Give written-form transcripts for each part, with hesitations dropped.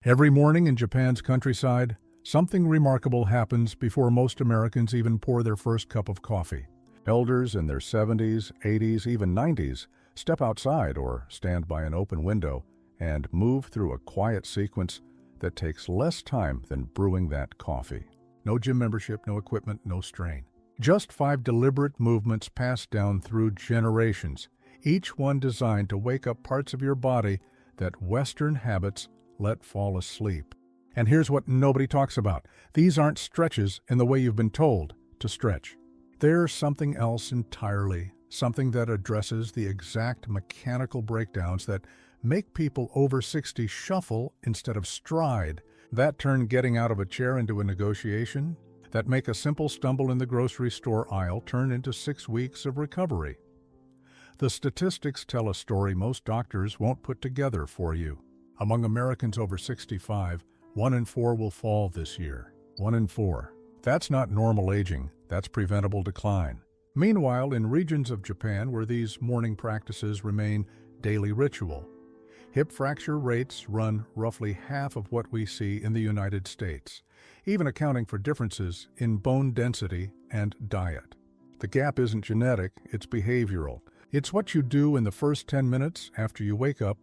Every morning in Japan's countryside, something remarkable happens before most Americans even pour their first cup of coffee. Elders in their 70s, 80s, even 90s step outside or stand by an open window and move through a quiet sequence that takes less time than brewing that coffee. No gym membership, no equipment, no strain. Just 5 deliberate movements passed down through generations, each one designed to wake up parts of your body that Western habits let fall asleep. And here's what nobody talks about. These aren't stretches in the way you've been told to stretch. They're something else entirely, something that addresses the exact mechanical breakdowns that make people over 60 shuffle instead of stride, that turn getting out of a chair into a negotiation, that make a simple stumble in the grocery store aisle turn into 6 weeks of recovery. The statistics tell a story most doctors won't put together for you. Among Americans over 65, 1 in 4 will fall this year. 1 in 4. That's not normal aging, that's preventable decline. Meanwhile, in regions of Japan where these morning practices remain daily ritual, hip fracture rates run roughly half of what we see in the United States, even accounting for differences in bone density and diet. The gap isn't genetic, it's behavioral. It's what you do in the first 10 minutes after you wake up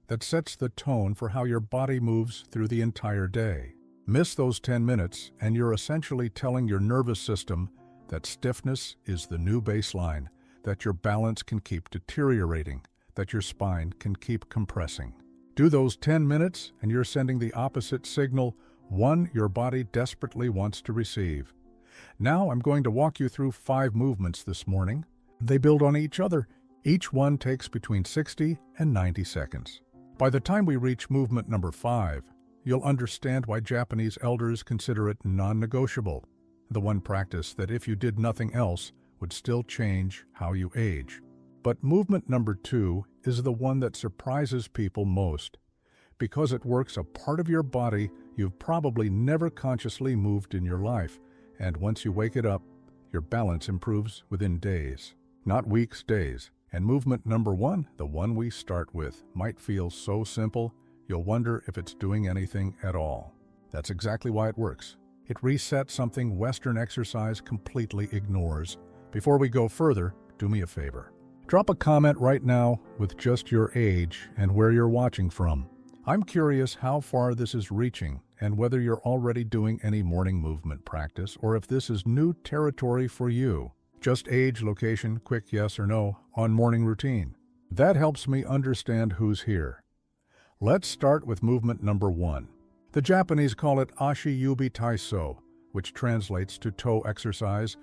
that sets the tone for how your body moves through the entire day. Miss those 10 minutes and you're essentially telling your nervous system that stiffness is the new baseline, that your balance can keep deteriorating, that your spine can keep compressing. Do those 10 minutes and you're sending the opposite signal, one your body desperately wants to receive. Now I'm going to walk you through 5 movements this morning. They build on each other. Each one takes between 60 and 90 seconds. By the time we reach movement number 5, you'll understand why Japanese elders consider it non-negotiable, the one practice that if you did nothing else would still change how you age. But movement number 2 is the one that surprises people most, because it works a part of your body you've probably never consciously moved in your life, and once you wake it up, your balance improves within days, not weeks, days. And movement number 1, the one we start with, might feel so simple, you'll wonder if it's doing anything at all. That's exactly why it works. It resets something Western exercise completely ignores. Before we go further, do me a favor. Drop a comment right now with just your age and where you're watching from. I'm curious how far this is reaching and whether you're already doing any morning movement practice or if this is new territory for you. Just age, location, quick yes or no on morning routine. That helps me understand who's here. Let's start with movement number 1. The Japanese call it Ashiyubi Taiso, which translates to toe exercise,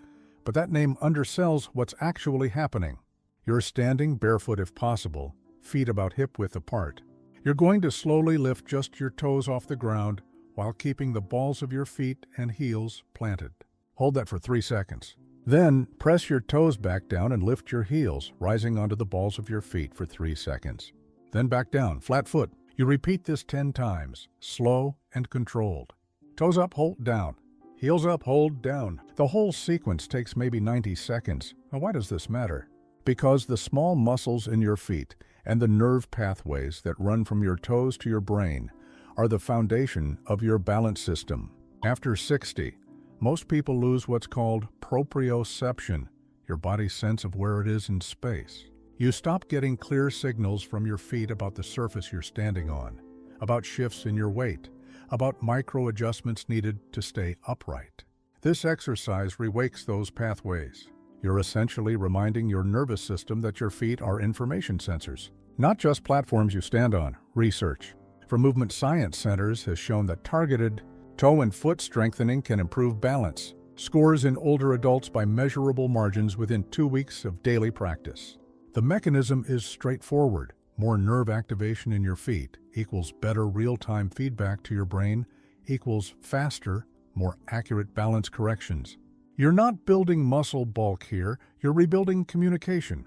but that name undersells what's actually happening. You're standing barefoot if possible, feet about hip-width apart. You're going to slowly lift just your toes off the ground while keeping the balls of your feet and heels planted. Hold that for 3 seconds. Then, press your toes back down and lift your heels, rising onto the balls of your feet for 3 seconds. Then back down, flat foot. You repeat this 10 times, slow and controlled. Toes up, hold down. Heels up, hold down. The whole sequence takes maybe 90 seconds. Now, why does this matter? Because the small muscles in your feet and the nerve pathways that run from your toes to your brain are the foundation of your balance system. After 60, most people lose what's called proprioception, your body's sense of where it is in space. You stop getting clear signals from your feet about the surface you're standing on, about shifts in your weight, about micro adjustments needed to stay upright. This exercise rewakes those pathways. You're essentially reminding your nervous system that your feet are information sensors, not just platforms you stand on. Research from movement science centers has shown that targeted toe and foot strengthening can improve balance. Scores in older adults by measurable margins within 2 weeks of daily practice. The mechanism is straightforward. More nerve activation in your feet equals better real-time feedback to your brain equals faster, more accurate balance corrections. You're not building muscle bulk here, you're rebuilding communication.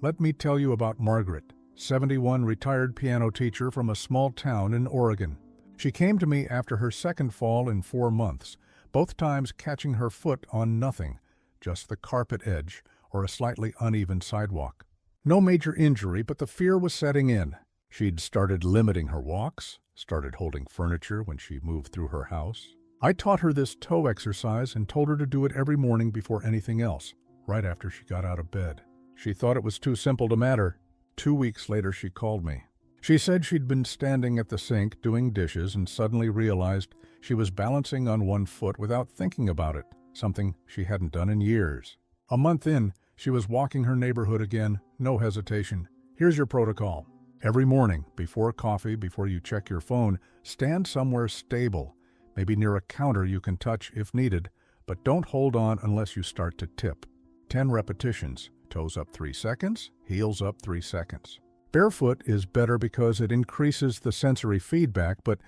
Let me tell you about Margaret, 71, retired piano teacher from a small town in Oregon. She came to me after her second fall in 4 months, both times catching her foot on nothing, just the carpet edge or a slightly uneven sidewalk. No major injury, but the fear was setting in. She'd started limiting her walks, started holding furniture when she moved through her house. I taught her this toe exercise and told her to do it every morning before anything else, right after she got out of bed. She thought it was too simple to matter. 2 weeks later, she called me. She said she'd been standing at the sink doing dishes and suddenly realized she was balancing on one foot without thinking about it, something she hadn't done in years. A month in, she was walking her neighborhood again, no hesitation. Here's your protocol. Every morning, before coffee, before you check your phone, stand somewhere stable, maybe near a counter you can touch if needed, but don't hold on unless you start to tip. 10 repetitions, toes up 3 seconds, heels up 3 seconds. Barefoot is better because it increases the sensory feedback, but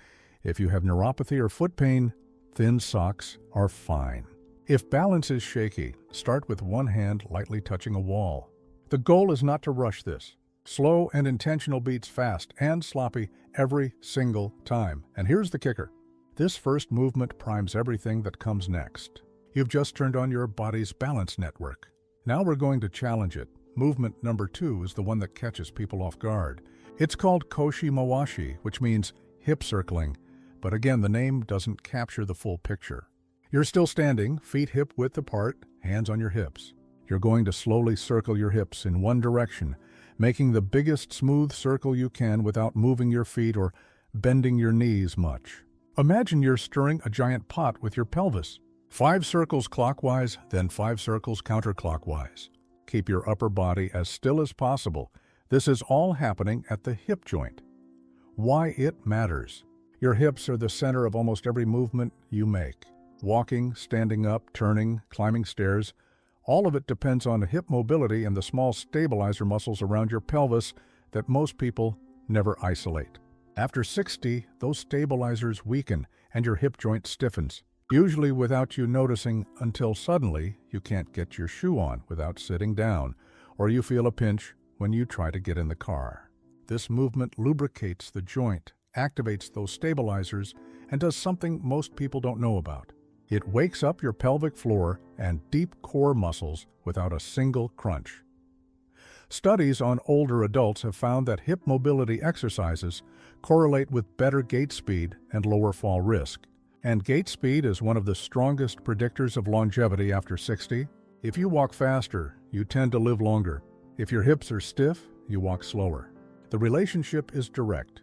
if you have neuropathy or foot pain, thin socks are fine. If balance is shaky, start with one hand lightly touching a wall. The goal is not to rush this. Slow and intentional beats fast and sloppy every single time. And here's the kicker. This first movement primes everything that comes next. You've just turned on your body's balance network. Now we're going to challenge it. Movement number 2 is the one that catches people off guard. It's called Koshi Mawashi, which means hip circling. But again, the name doesn't capture the full picture. You're still standing, feet hip width apart, hands on your hips. You're going to slowly circle your hips in one direction, making the biggest smooth circle you can without moving your feet or bending your knees much. Imagine you're stirring a giant pot with your pelvis. 5 circles clockwise, then 5 circles counterclockwise. Keep your upper body as still as possible. This is all happening at the hip joint. Why it matters. Your hips are the center of almost every movement you make. Walking, standing up, turning, climbing stairs, all of it depends on hip mobility and the small stabilizer muscles around your pelvis that most people never isolate. After 60, those stabilizers weaken and your hip joint stiffens, usually without you noticing until suddenly you can't get your shoe on without sitting down, or you feel a pinch when you try to get in the car. This movement lubricates the joint, activates those stabilizers, and does something most people don't know about. It wakes up your pelvic floor and deep core muscles without a single crunch. Studies on older adults have found that hip mobility exercises correlate with better gait speed and lower fall risk. And gait speed is one of the strongest predictors of longevity after 60. If you walk faster, you tend to live longer. If your hips are stiff, you walk slower. The relationship is direct.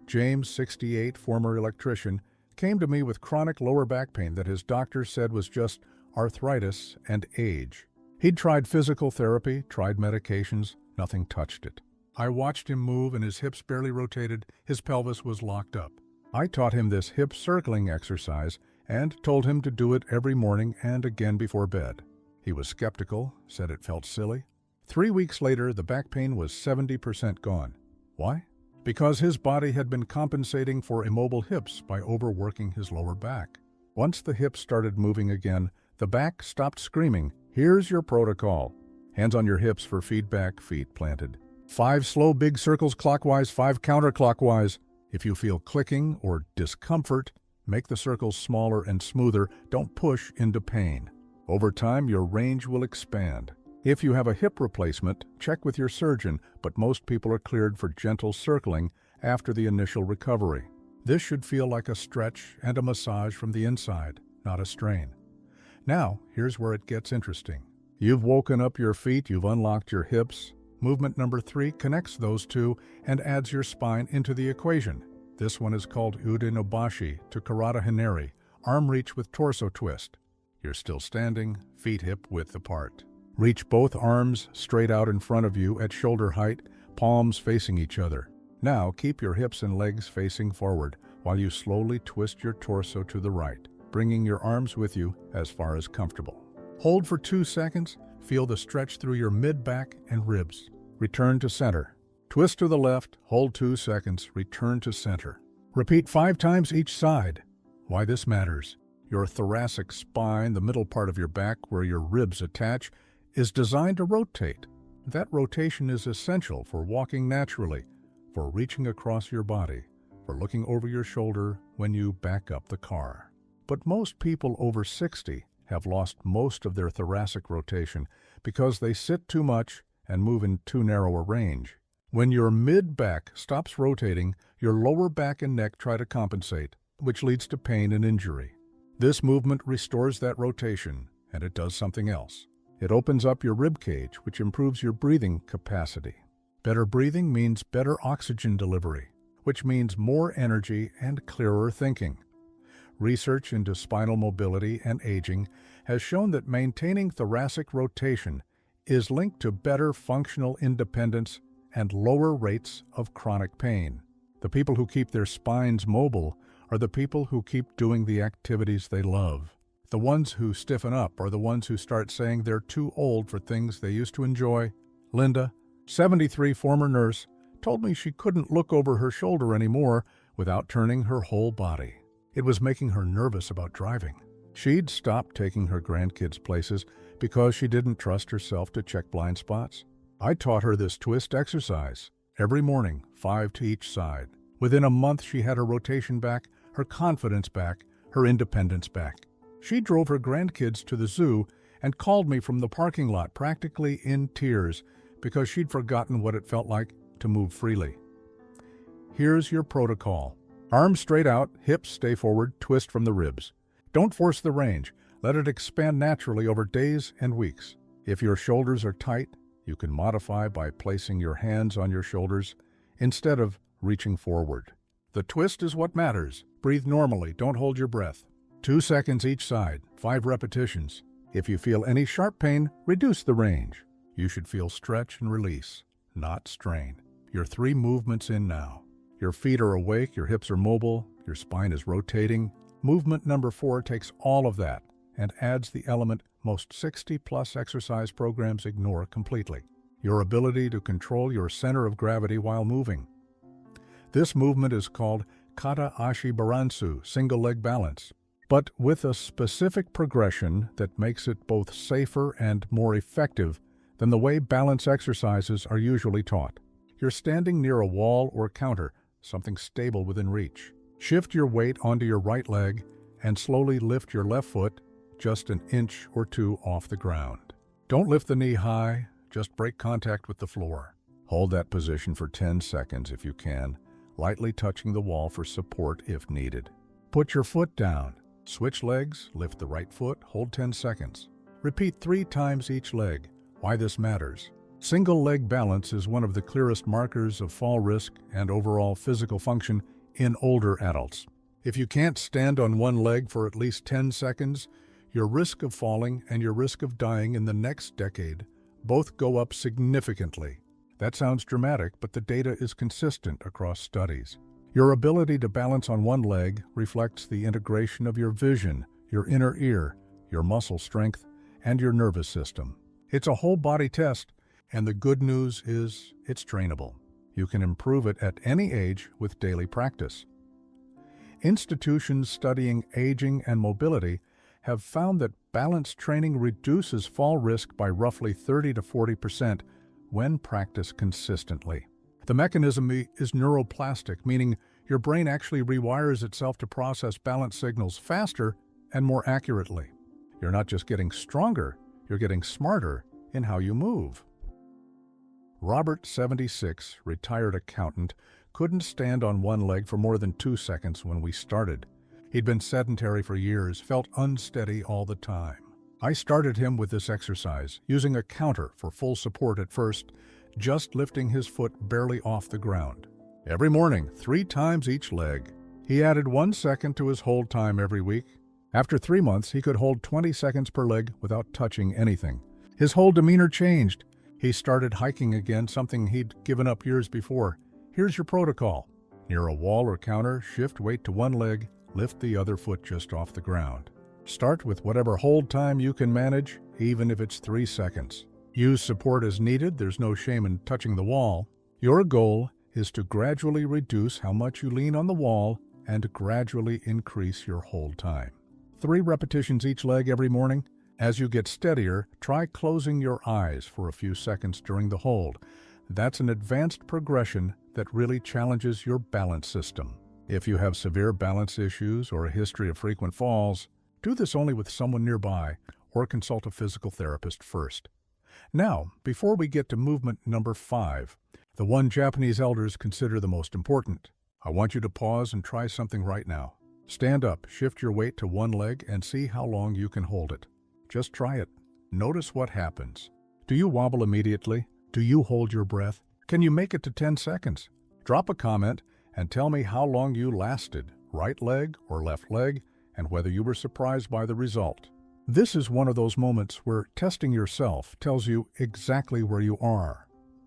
James, 68, former electrician, came to me with chronic lower back pain that his doctor said was just arthritis and age. He'd tried physical therapy, tried medications, nothing touched it. I watched him move and his hips barely rotated, his pelvis was locked up. I taught him this hip circling exercise and told him to do it every morning and again before bed. He was skeptical, said it felt silly. 3 weeks later, the back pain was 70% gone. Why? Because his body had been compensating for immobile hips by overworking his lower back. Once the hips started moving again, the back stopped screaming, "Here's your protocol." Hands on your hips for feedback, feet planted. 5 slow big circles clockwise, 5 counterclockwise. If you feel clicking or discomfort, make the circles smaller and smoother. Don't push into pain. Over time, your range will expand. If you have a hip replacement, check with your surgeon, but most people are cleared for gentle circling after the initial recovery. This should feel like a stretch and a massage from the inside, not a strain. Now, here's where it gets interesting. You've woken up your feet, you've unlocked your hips. Movement number 3 connects those two and adds your spine into the equation. This one is called Nobashi to Karada Hineri, arm reach with torso twist. You're still standing, feet hip width apart. Reach both arms straight out in front of you at shoulder height, palms facing each other. Now keep your hips and legs facing forward while you slowly twist your torso to the right, bringing your arms with you as far as comfortable. Hold for 2 seconds, feel the stretch through your mid-back and ribs. Return to center. Twist to the left, hold 2 seconds, return to center. Repeat 5 times each side. Why this matters. Your thoracic spine, the middle part of your back where your ribs attach, is designed to rotate. That rotation is essential for walking naturally, for reaching across your body, for looking over your shoulder when you back up the car. But most people over 60 have lost most of their thoracic rotation because they sit too much and move in too narrow a range. When your mid-back stops rotating, your lower back and neck try to compensate, which leads to pain and injury. This movement restores that rotation, and it does something else. It opens up your rib cage, which improves your breathing capacity. Better breathing means better oxygen delivery, which means more energy and clearer thinking. Research into spinal mobility and aging has shown that maintaining thoracic rotation is linked to better functional independence and lower rates of chronic pain. The people who keep their spines mobile are the people who keep doing the activities they love. The ones who stiffen up are the ones who start saying they're too old for things they used to enjoy. Linda, 73, former nurse, told me she couldn't look over her shoulder anymore without turning her whole body. It was making her nervous about driving. She'd stopped taking her grandkids places because she didn't trust herself to check blind spots. I taught her this twist exercise every morning, 5 to each side. Within a month, she had her rotation back, her confidence back, her independence back. She drove her grandkids to the zoo and called me from the parking lot practically in tears because she'd forgotten what it felt like to move freely. Here's your protocol. Arms straight out, hips stay forward, twist from the ribs. Don't force the range. Let it expand naturally over days and weeks. If your shoulders are tight, you can modify by placing your hands on your shoulders instead of reaching forward. The twist is what matters. Breathe normally, don't hold your breath. 2 seconds each side, 5 repetitions. If you feel any sharp pain, reduce the range. You should feel stretch and release, not strain. You're 3 movements in now. Your feet are awake, your hips are mobile, your spine is rotating. Movement number 4 takes all of that and adds the element most 60-plus exercise programs ignore completely: your ability to control your center of gravity while moving. This movement is called Kata Ashi Baransu, single leg balance, but with a specific progression that makes it both safer and more effective than the way balance exercises are usually taught. You're standing near a wall or counter, something stable within reach. Shift your weight onto your right leg and slowly lift your left foot just an inch or 2 off the ground. Don't lift the knee high, just break contact with the floor. Hold that position for 10 seconds if you can, lightly touching the wall for support if needed. Put your foot down. Switch legs, lift the right foot, hold 10 seconds. Repeat 3 times each leg. Why this matters. Single leg balance is one of the clearest markers of fall risk and overall physical function in older adults. If you can't stand on one leg for at least 10 seconds, your risk of falling and your risk of dying in the next decade both go up significantly. That sounds dramatic, but the data is consistent across studies. Your ability to balance on one leg reflects the integration of your vision, your inner ear, your muscle strength, and your nervous system. It's a whole body test, and the good news is it's trainable. You can improve it at any age with daily practice. Institutions studying aging and mobility have found that balance training reduces fall risk by roughly 30 to 40% when practiced consistently. The mechanism is neuroplastic, meaning your brain actually rewires itself to process balance signals faster and more accurately. You're not just getting stronger, you're getting smarter in how you move. Robert, 76, retired accountant, couldn't stand on one leg for more than 2 seconds when we started. He'd been sedentary for years, felt unsteady all the time. I started him with this exercise, using a counter for full support at first, just lifting his foot barely off the ground. Every morning, 3 times each leg. He added 1 second to his hold time every week. After 3 months, he could hold 20 seconds per leg without touching anything. His whole demeanor changed. He started hiking again, something he'd given up years before. Here's your protocol. Near a wall or counter, shift weight to one leg, lift the other foot just off the ground. Start with whatever hold time you can manage, even if it's 3 seconds. Use support as needed, there's no shame in touching the wall. Your goal is to gradually reduce how much you lean on the wall and gradually increase your hold time. 3 repetitions each leg every morning. As you get steadier, try closing your eyes for a few seconds during the hold. That's an advanced progression that really challenges your balance system. If you have severe balance issues or a history of frequent falls, do this only with someone nearby or consult a physical therapist first. Now, before we get to movement number 5, the one Japanese elders consider the most important. I want you to pause and try something right now. Stand up, shift your weight to one leg, and see how long you can hold it. Just try it. Notice what happens. Do you wobble immediately? Do you hold your breath? Can you make it to 10 seconds? Drop a comment and tell me how long you lasted, right leg or left leg, and whether you were surprised by the result. This is one of those moments where testing yourself tells you exactly where you are.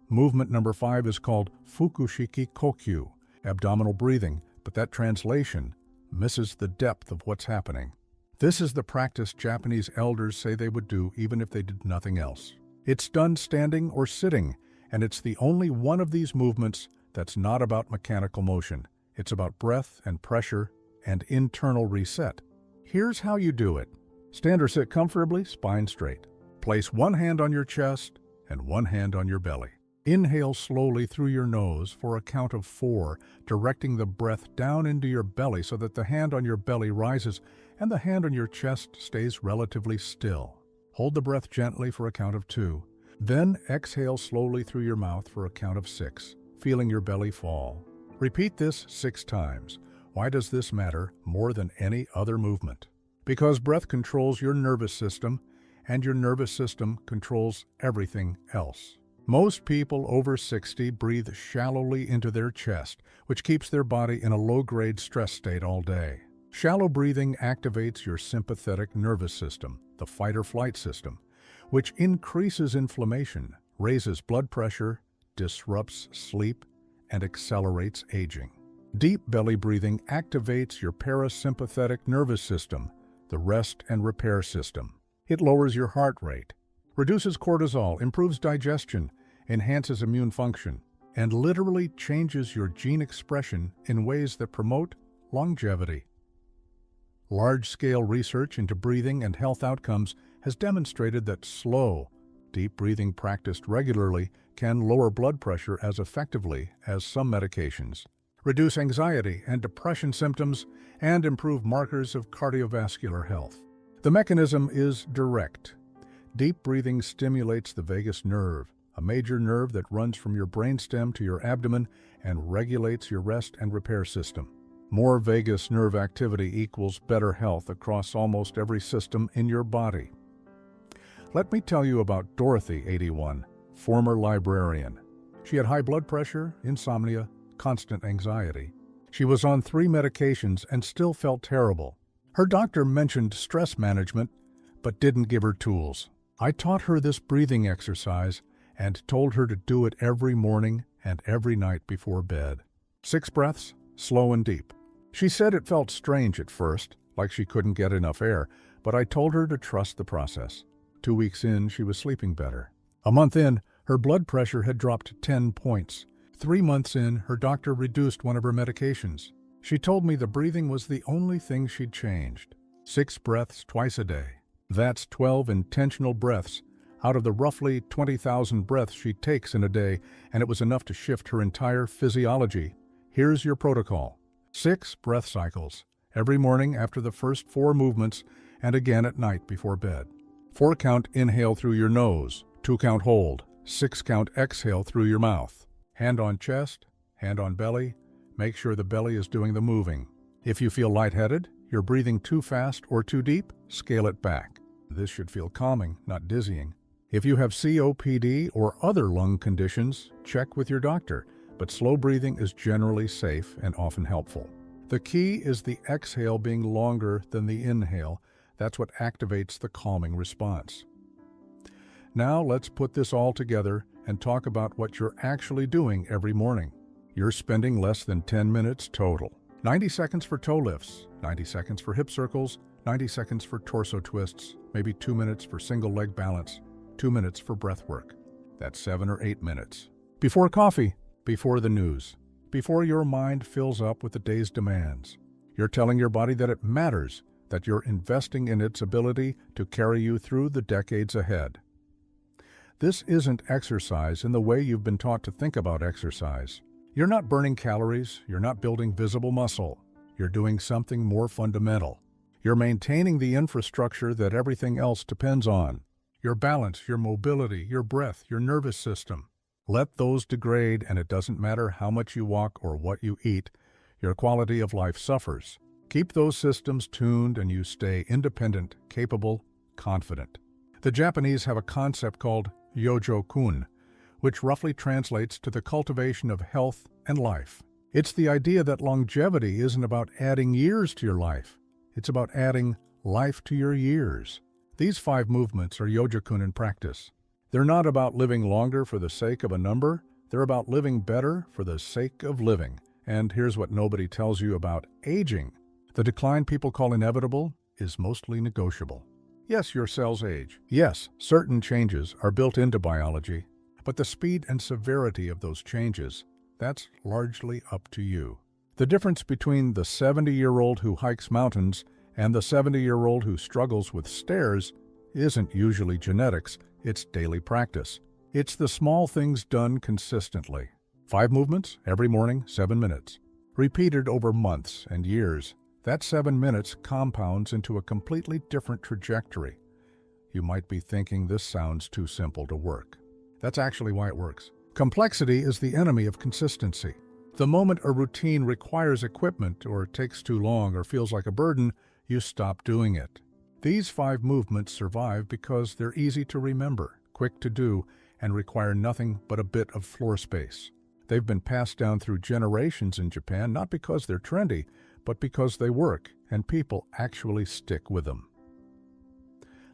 Movement number 5 is called Fukushiki Kokyu, abdominal breathing, but that translation misses the depth of what's happening. This is the practice Japanese elders say they would do even if they did nothing else. It's done standing or sitting, and it's the only one of these movements that's not about mechanical motion. It's about breath and pressure and internal reset. Here's how you do it. Stand or sit comfortably, spine straight. Place one hand on your chest and one hand on your belly. Inhale slowly through your nose for a count of 4, directing the breath down into your belly so that the hand on your belly rises and the hand on your chest stays relatively still. Hold the breath gently for a count of 2. Then exhale slowly through your mouth for a count of 6, feeling your belly fall. Repeat this 6 times. Why does this matter more than any other movement? Because breath controls your nervous system, and your nervous system controls everything else. Most people over 60 breathe shallowly into their chest, which keeps their body in a low-grade stress state all day. Shallow breathing activates your sympathetic nervous system, the fight-or-flight system, which increases inflammation, raises blood pressure, disrupts sleep, and accelerates aging. Deep belly breathing activates your parasympathetic nervous system, the rest and repair system. It lowers your heart rate, reduces cortisol, improves digestion, enhances immune function, and literally changes your gene expression in ways that promote longevity. Large-scale research into breathing and health outcomes has demonstrated that slow, deep breathing practiced regularly can lower blood pressure as effectively as some medications, reduce anxiety and depression symptoms, and improve markers of cardiovascular health. The mechanism is direct. Deep breathing stimulates the vagus nerve, a major nerve that runs from your brainstem to your abdomen and regulates your rest and repair system. More vagus nerve activity equals better health across almost every system in your body. Let me tell you about Dorothy, 81, former librarian. She had high blood pressure, insomnia, constant anxiety. She was on 3 medications and still felt terrible. Her doctor mentioned stress management, but didn't give her tools. I taught her this breathing exercise and told her to do it every morning and every night before bed. 6 breaths, slow and deep. She said it felt strange at first, like she couldn't get enough air, but I told her to trust the process. 2 weeks in, she was sleeping better. A month in, her blood pressure had dropped 10 points. 3 months in, her doctor reduced one of her medications. She told me the breathing was the only thing she'd changed. 6 breaths twice a day. That's 12 intentional breaths out of the roughly 20,000 breaths she takes in a day, and it was enough to shift her entire physiology. Here's your protocol. 6 breath cycles, every morning after the first 4 movements, and again at night before bed. 4 count inhale through your nose, 2 count hold, 6 count exhale through your mouth. Hand on chest, hand on belly. Make sure the belly is doing the moving. If you feel lightheaded, you're breathing too fast or too deep, scale it back. This should feel calming, not dizzying. If you have COPD or other lung conditions, check with your doctor, but slow breathing is generally safe and often helpful. The key is the exhale being longer than the inhale. That's what activates the calming response. Now let's put this all together and talk about what you're actually doing every morning. You're spending less than 10 minutes total. 90 seconds for toe lifts, 90 seconds for hip circles, 90 seconds for torso twists, maybe 2 minutes for single leg balance, 2 minutes for breath work. That's 7 or 8 minutes. Before coffee, before the news, before your mind fills up with the day's demands. You're telling your body that it matters, that you're investing in its ability to carry you through the decades ahead. This isn't exercise in the way you've been taught to think about exercise. You're not burning calories, you're not building visible muscle. You're doing something more fundamental. You're maintaining the infrastructure that everything else depends on. Your balance, your mobility, your breath, your nervous system. Let those degrade, and it doesn't matter how much you walk or what you eat, your quality of life suffers. Keep those systems tuned and you stay independent, capable, confident. The Japanese have a concept called yojo-kun, which roughly translates to the cultivation of health and life. It's the idea that longevity isn't about adding years to your life. It's about adding life to your years. These 5 movements are yojo-kun in practice. They're not about living longer for the sake of a number. They're about living better for the sake of living. And here's what nobody tells you about aging. The decline people call inevitable is mostly negotiable. Yes, your cells age. Yes, certain changes are built into biology, but the speed and severity of those changes, that's largely up to you. The difference between the 70-year-old who hikes mountains and the 70-year-old who struggles with stairs isn't usually genetics, it's daily practice. It's the small things done consistently. 5 movements every morning, 7 minutes. Repeated over months and years. That 7 minutes compounds into a completely different trajectory. You might be thinking this sounds too simple to work. That's actually why it works. Complexity is the enemy of consistency. The moment a routine requires equipment or takes too long or feels like a burden, you stop doing it. These 5 movements survive because they're easy to remember, quick to do, and require nothing but a bit of floor space. They've been passed down through generations in Japan not because they're trendy, but because they work and people actually stick with them.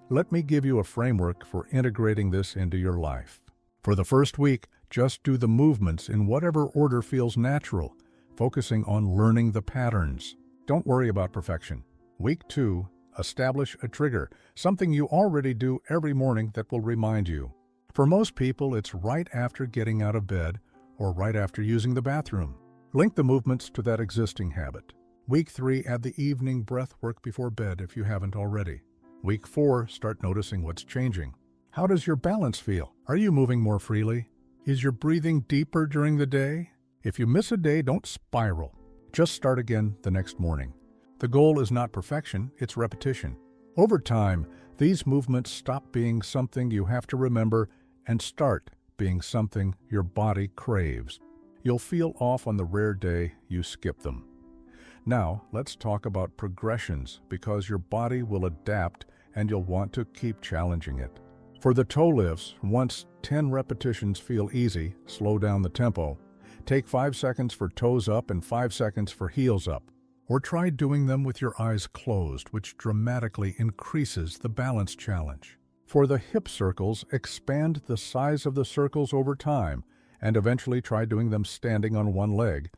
Let me give you a framework for integrating this into your life. For the first week, just do the movements in whatever order feels natural, focusing on learning the patterns. Don't worry about perfection. Week 2, establish a trigger, something you already do every morning that will remind you. For most people, it's right after getting out of bed or right after using the bathroom. Link the movements to that existing habit. Week 3, add the evening breath work before bed if you haven't already. Week 4, start noticing what's changing. How does your balance feel? Are you moving more freely? Is your breathing deeper during the day? If you miss a day, don't spiral. Just start again the next morning. The goal is not perfection, it's repetition. Over time, these movements stop being something you have to remember and start being something your body craves. You'll feel off on the rare day you skip them. Now, let's talk about progressions because your body will adapt and you'll want to keep challenging it. For the toe lifts, once 10 repetitions feel easy, slow down the tempo. Take 5 seconds for toes up and 5 seconds for heels up. Or try doing them with your eyes closed, which dramatically increases the balance challenge. For the hip circles, expand the size of the circles over time and eventually try doing them standing on one leg,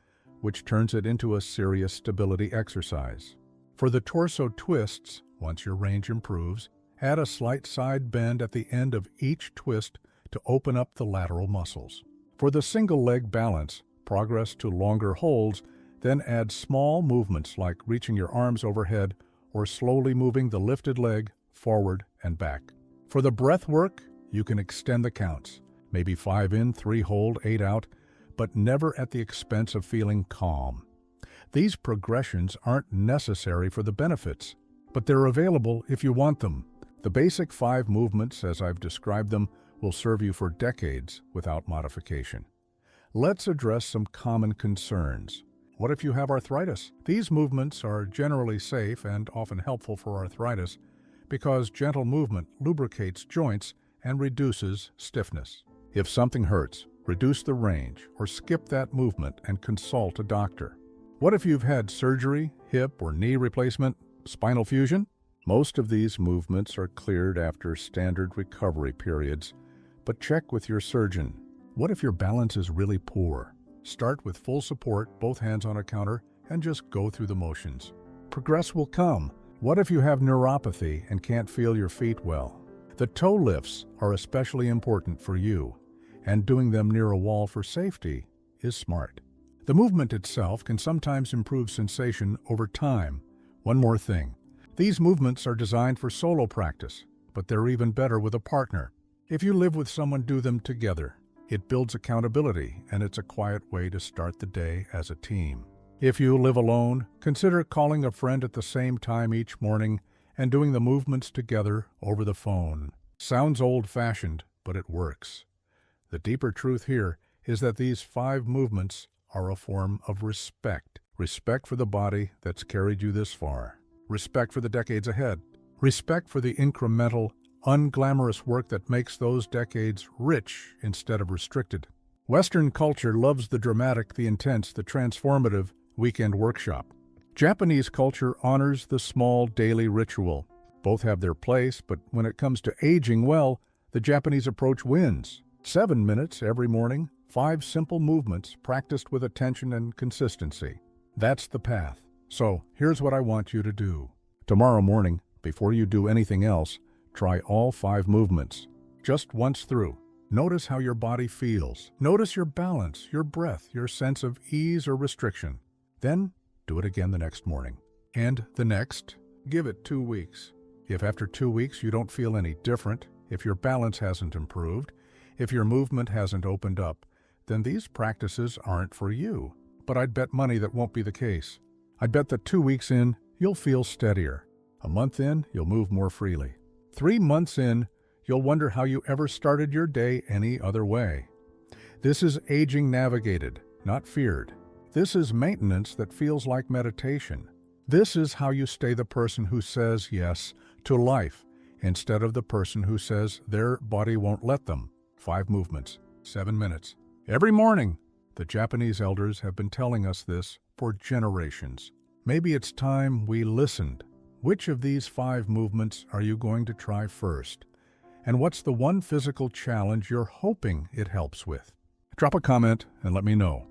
which turns it into a serious stability exercise. For the torso twists, once your range improves, add a slight side bend at the end of each twist to open up the lateral muscles. For the single leg balance, progress to longer holds, then add small movements like reaching your arms overhead or slowly moving the lifted leg forward and back. For the breath work, you can extend the counts, maybe 5 in, 3 hold, 8 out, but never at the expense of feeling calm. These progressions aren't necessary for the benefits, but they're available if you want them. The basic 5 movements, as I've described them, will serve you for decades without modification. Let's address some common concerns. What if you have arthritis? These movements are generally safe and often helpful for arthritis because gentle movement lubricates joints and reduces stiffness. If something hurts, reduce the range or skip that movement and consult a doctor. What if you've had surgery, hip or knee replacement, spinal fusion? Most of these movements are cleared after standard recovery periods, but check with your surgeon. What if your balance is really poor? Start with full support, both hands on a counter, and just go through the motions. Progress will come. What if you have neuropathy and can't feel your feet well? The toe lifts are especially important for you, and doing them near a wall for safety is smart. The movement itself can sometimes improve sensation over time. One more thing. These movements are designed for solo practice, but they're even better with a partner. If you live with someone, do them together. It builds accountability, and it's a quiet way to start the day as a team. If you live alone, consider calling a friend at the same time each morning and doing the movements together over the phone. Sounds old-fashioned, but it works. The deeper truth here is that these 5 movements are a form of respect. Respect for the body that's carried you this far. Respect for the decades ahead. Respect for the incremental, unglamorous work that makes those decades rich instead of restricted. Western culture loves the dramatic, the intense, the transformative weekend workshop. Japanese culture honors the small daily ritual. Both have their place, but when it comes to aging well, the Japanese approach wins. 7 minutes every morning, 5 simple movements practiced with attention and consistency. That's the path. So here's what I want you to do. Tomorrow morning, before you do anything else, try all 5 movements. Just once through. Notice how your body feels. Notice your balance, your breath, your sense of ease or restriction. Then do it again the next morning. And the next, give it 2 weeks. If after 2 weeks you don't feel any different, if your balance hasn't improved, if your movement hasn't opened up, then these practices aren't for you. But I'd bet money that won't be the case. I'd bet that 2 weeks in, you'll feel steadier. A month in, you'll move more freely. 3 months in, you'll wonder how you ever started your day any other way. This is aging navigated, not feared. This is maintenance that feels like meditation. This is how you stay the person who says yes to life instead of the person who says their body won't let them. 5 movements, 7 minutes. Every morning. The Japanese elders have been telling us this for generations. Maybe it's time we listened. Which of these 5 movements are you going to try first? And what's the one physical challenge you're hoping it helps with? Drop a comment and let me know.